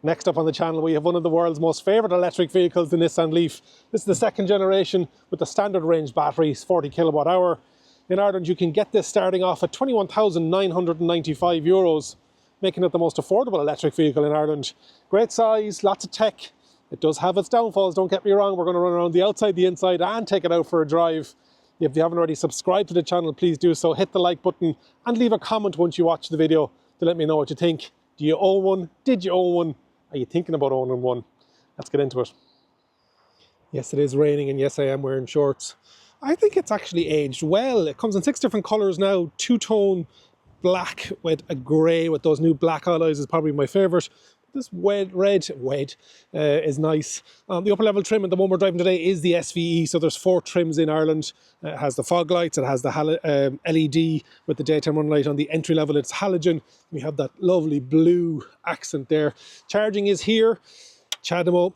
Next up on the channel, we have one of the world's most favourite electric vehicles, the Nissan LEAF. This is the second generation with the standard range batteries, 40 kilowatt hour. In Ireland, you can get this starting off at €21,995, making it the most affordable electric vehicle in Ireland. Great size, lots of tech. It does have its downfalls, don't get me wrong. We're going to run around the outside, the inside, and take it out for a drive. If you haven't already subscribed to the channel, please do so. Hit the like button and leave a comment once you watch the video to let me know what you think. Do you own one? Did you own one? Are you thinking about owning one? Let's get into it. Yes, it is raining, and yes, I am wearing shorts. I think it's actually aged well. It comes in 6 different colours now. Two-tone black with a grey with those new black alloys is probably my favourite. This red is nice. The upper level trim, and the one we're driving today, is the SVE. So there's 4 trims in Ireland. It has the fog lights, it has the LED with the daytime run light. On the entry level, it's halogen. We have that lovely blue accent there. Charging is here. CHAdeMO.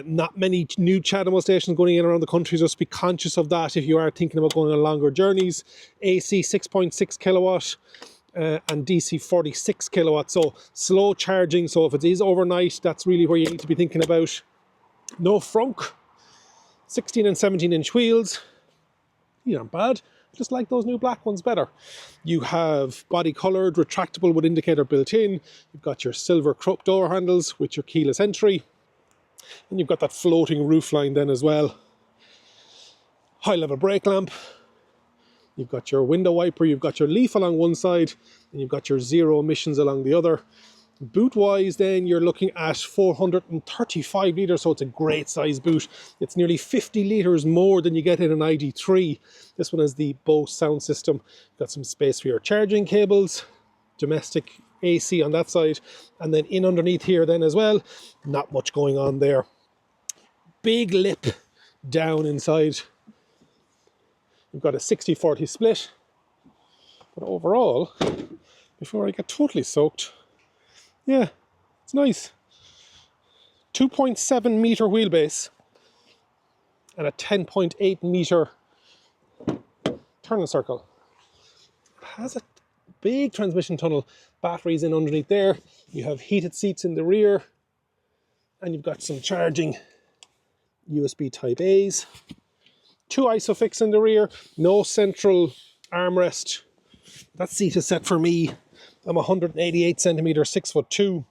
Not many new CHAdeMO stations going in around the country, so just be conscious of that if you are thinking about going on longer journeys. AC 6.6 kilowatt. And DC 46 kilowatts, so slow charging. So if it is overnight, that's really where you need to be thinking about. No frunk. 16 and 17 inch wheels. These aren't bad. I just like those new black ones better. You have body coloured, retractable with indicator built in. You've got your silver door handles with your keyless entry, and you've got that floating roof line then as well. High level brake lamp. You've got your window wiper, you've got your leaf along one side, and you've got your zero emissions along the other. Boot-wise then, you're looking at 435 litres, so it's a great size boot. It's nearly 50 litres more than you get in an ID3. This one has the Bose sound system. You've got some space for your charging cables, domestic AC on that side, and then in underneath here then as well, not much going on there. Big lip down inside. We've got a 60-40 split, but overall, before I get totally soaked, yeah, it's nice. 2.7 metre wheelbase and a 10.8 metre turning circle. It has a big transmission tunnel, batteries in underneath there. You have heated seats in the rear, and you've got some charging USB Type A's. 2 ISOFIX in the rear, no central armrest. That seat is set for me. I'm 188 centimetres, 6'2".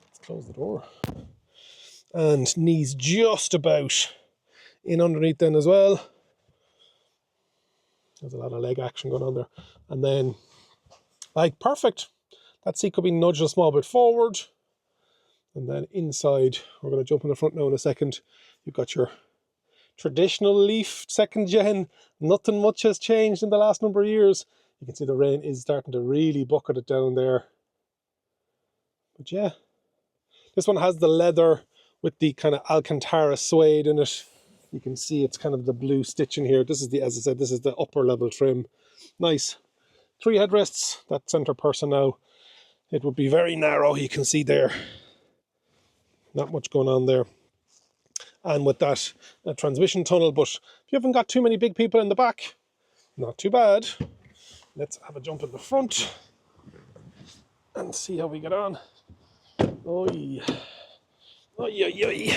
Let's close the door. And knees just about in underneath then as well. There's a lot of leg action going on there. And then, like, perfect. That seat could be nudged a small bit forward. And then inside, we're going to jump in the front now in a second. You've got your traditional LEAF, second gen. Nothing much has changed in the last number of years. You can see the rain is starting to really bucket it down there. But yeah, this one has the leather with the kind of Alcantara suede in it. You can see it's kind of the blue stitching here. This is the, as I said, this is the upper level trim. Nice. 3 headrests, that center person now. It would be very narrow, you can see there. Not much going on there. And with that transmission tunnel, but if you haven't got too many big people in the back, not too bad. Let's have a jump in the front and see how we get on. Oy. Oy, oy, oy.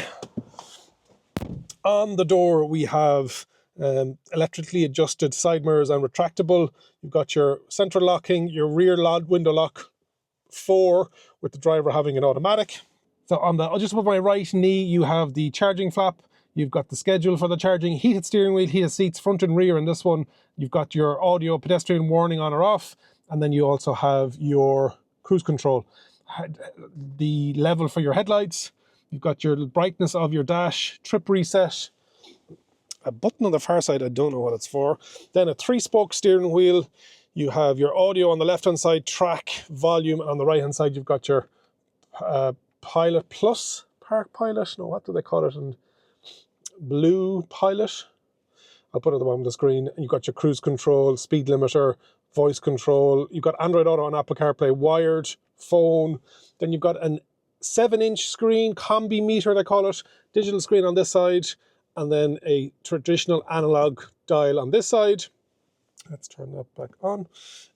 On the door we have electrically adjusted side mirrors and retractable. You've got your central locking, your rear window lock 4 with the driver having an automatic. So on the, just above my right knee, you have the charging flap. You've got the schedule for the charging, heated steering wheel, heated seats, front and rear in this one. You've got your audio pedestrian warning on or off. And then you also have your cruise control. The level for your headlights. You've got your brightness of your dash, trip reset. A button on the far side, I don't know what it's for. Then a 3-spoke steering wheel. You have your audio on the left-hand side, track, volume. And on the right-hand side, you've got your Pilot Plus, Park Pilot, no, what do they call it? And Blue Pilot. I'll put it at the bottom of the screen. And you've got your cruise control, speed limiter, voice control. You've got Android Auto and Apple CarPlay, wired, phone. Then you've got a 7-inch screen, combi meter they call it, digital screen on this side, and then a traditional analog dial on this side. Let's turn that back on.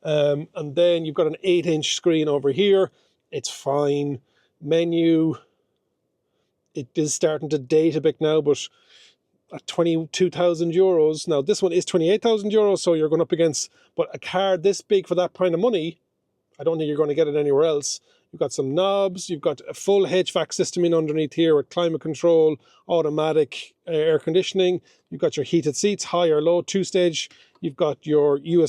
And then you've got an 8-inch screen over here. It's fine. Menu, it is starting to date a bit now, but at 22,000 euros. Now this one is 28,000 euros, so you're going up against, but a car this big for that kind of money, I don't think you're going to get it anywhere else. You've got some knobs, you've got a full HVAC system in underneath here with climate control, automatic air conditioning. You've got your heated seats, high or low, 2-stage. You've got your your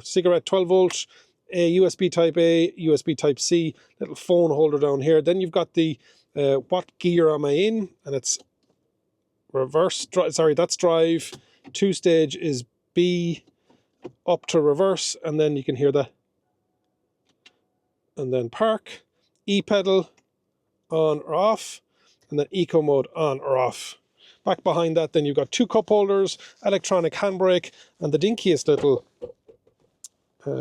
cigarette 12 volt, a USB type A, USB type C, little phone holder down here. Then you've got the what gear am I in? And it's reverse, that's drive. 2-stage is B, up to reverse, and then you can hear the, and then park, E-pedal, on or off, and then eco mode, on or off. Back behind that, then you've got 2 cup holders, electronic handbrake, and the dinkiest little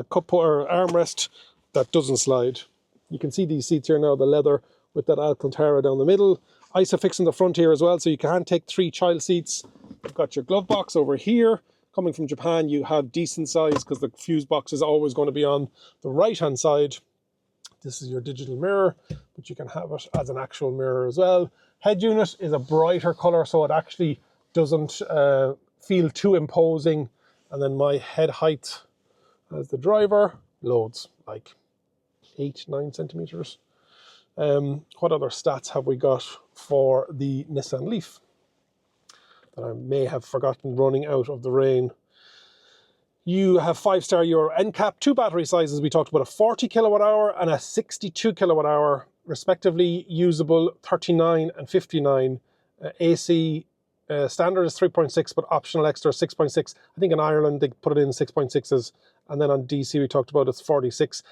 cup or armrest that doesn't slide. You can see these seats here now, the leather with that Alcantara down the middle. Isofix in the front here as well, so you can take 3 child seats. You've got your glove box over here. Coming from Japan, you have decent size because the fuse box is always going to be on the right-hand side. This is your digital mirror, but you can have it as an actual mirror as well. Head unit is a brighter color, so it actually doesn't feel too imposing. And then my head height as the driver, loads, like 8-9 centimeters. What other stats have we got for the Nissan LEAF that I may have forgotten running out of the rain? You have 5-star Euro NCAP, 2 battery sizes. We talked about a 40 kilowatt hour and a 62 kilowatt hour, respectively, usable 39 and 59. AC standard is 3.6, but optional extra 6.6. I think in Ireland they put it in 6.6s, and then on DC we talked about it's 46.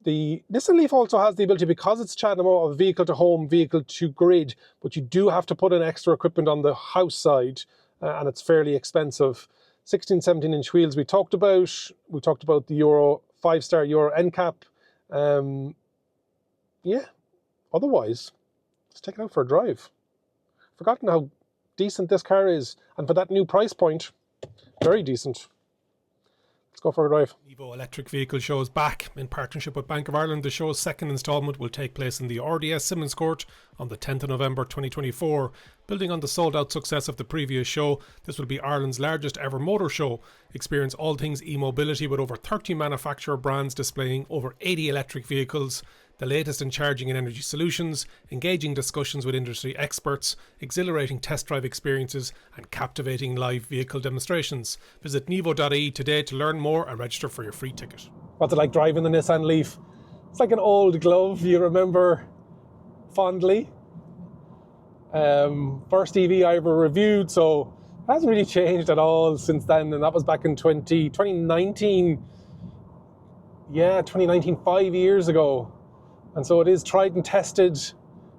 The Nissan LEAF also has the ability, because it's CHAdeMO, of vehicle to home, vehicle to grid, but you do have to put in extra equipment on the house side, and it's fairly expensive. 16-17-inch wheels we talked about. We talked about the 5-star Euro NCAP. Yeah, otherwise, let's take it out for a drive. Forgotten how decent this car is, and for that new price point, very decent. Let's go for a drive. Nevo Electric Vehicle Show is back in partnership with Bank of Ireland. The show's second instalment will take place in the RDS Simmons Court on the 10th of November 2024. Building on the sold-out success of the previous show, this will be Ireland's largest ever motor show. Experience all things e-mobility with over 30 manufacturer brands displaying over 80 electric vehicles, the latest in charging and energy solutions, engaging discussions with industry experts, exhilarating test drive experiences, and captivating live vehicle demonstrations. Visit nevo.ie today to learn more and register for your free ticket. What's it like driving the Nissan LEAF? It's like an old glove you remember fondly. First EV I ever reviewed, so it hasn't really changed at all since then, and that was back in 2019. Yeah, 2019, 5 years ago. And so it is tried and tested,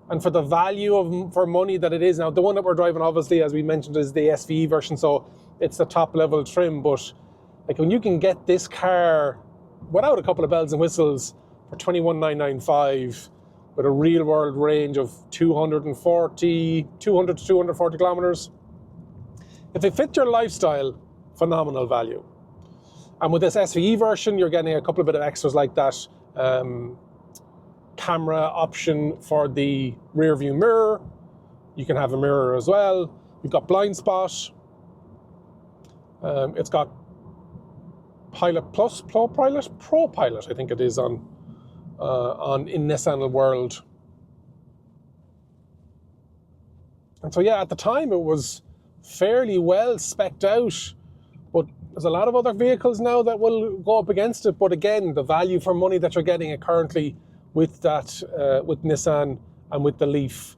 and for the value for money that it is now, the one that we're driving, obviously, as we mentioned, is the SVE version, so it's the top level trim. But like, when you can get this car without a couple of bells and whistles for 21,995 with a real world range of 200 to 240 kilometers, if it fits your lifestyle, phenomenal value. And with this SVE version, you're getting a couple of bit of extras like that. Camera option for the rear view mirror. You can have a mirror as well. You've got blind spot. It's got Pilot Plus, Pro Pilot, I think it is on in Nissan World. And so yeah, at the time it was fairly well spec'd out, but there's a lot of other vehicles now that will go up against it. But again, the value for money that you're getting it currently with that, with Nissan and with the LEAF.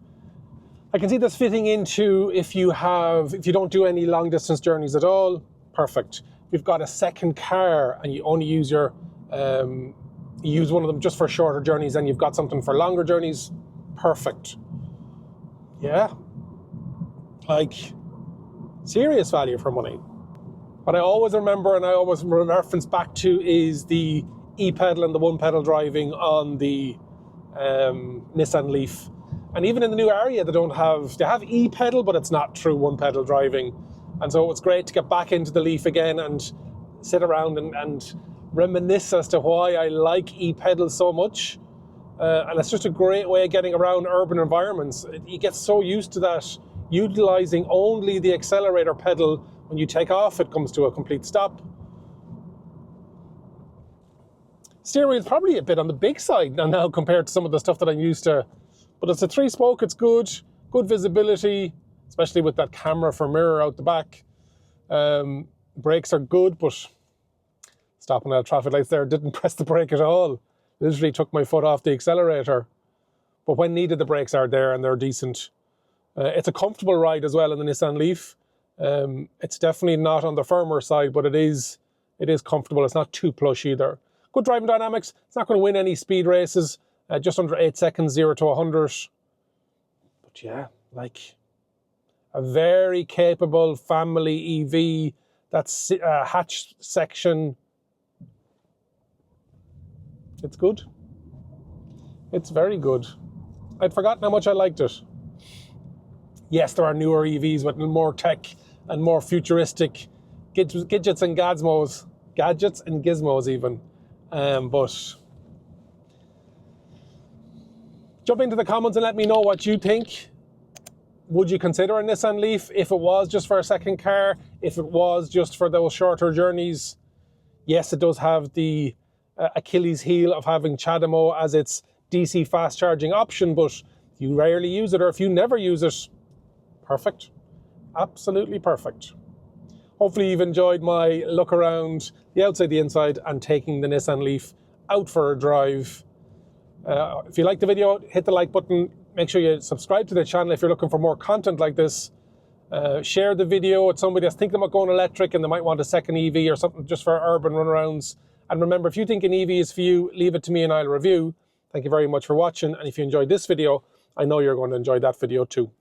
I can see this fitting into if you don't do any long distance journeys at all, perfect. If you've got a second car and you only use you use one of them just for shorter journeys and you've got something for longer journeys, perfect. Yeah, like serious value for money. What I always remember and I always reference back to is the E-pedal and the one-pedal driving on the Nissan LEAF. And even in the new area, they have E-pedal, but it's not true one-pedal driving. And so it's great to get back into the LEAF again and sit around and reminisce as to why I like E-pedal so much. and it's just a great way of getting around urban environments. You get so used to that, utilising only the accelerator pedal. When you take off, it comes to a complete stop. Steering wheel is probably a bit on the big side now compared to some of the stuff that I'm used to. But it's a 3-spoke, it's good visibility, especially with that camera for mirror out the back. Brakes are good, but stopping at traffic lights there, didn't press the brake at all. Literally took my foot off the accelerator. But when needed, the brakes are there and they're decent. It's a comfortable ride as well in the Nissan LEAF. It's definitely not on the firmer side, but it is comfortable. It's not too plush either. Good driving dynamics. It's not going to win any speed races. Just under 8 seconds, 0 to 100. But yeah, like a very capable family EV. That's hatch section. It's good. It's very good. I'd forgotten how much I liked it. Yes, there are newer EVs with more tech and more futuristic gadgets and gizmos. Gadgets and gizmos even. But jump into the comments and let me know what you think. Would you consider a Nissan LEAF if it was just for a second car? If it was just for those shorter journeys? Yes, it does have the Achilles heel of having CHAdeMO as its DC fast charging option, but if you rarely use it or if you never use it, perfect. Absolutely perfect. Hopefully you've enjoyed my look around the outside, the inside, and taking the Nissan LEAF out for a drive. If you like the video, hit the like button. Make sure you subscribe to the channel if you're looking for more content like this. Share the video with somebody that's thinking about going electric and they might want a second EV or something just for urban runarounds. And remember, if you think an EV is for you, leave it to me and I'll review. Thank you very much for watching. And if you enjoyed this video, I know you're going to enjoy that video too.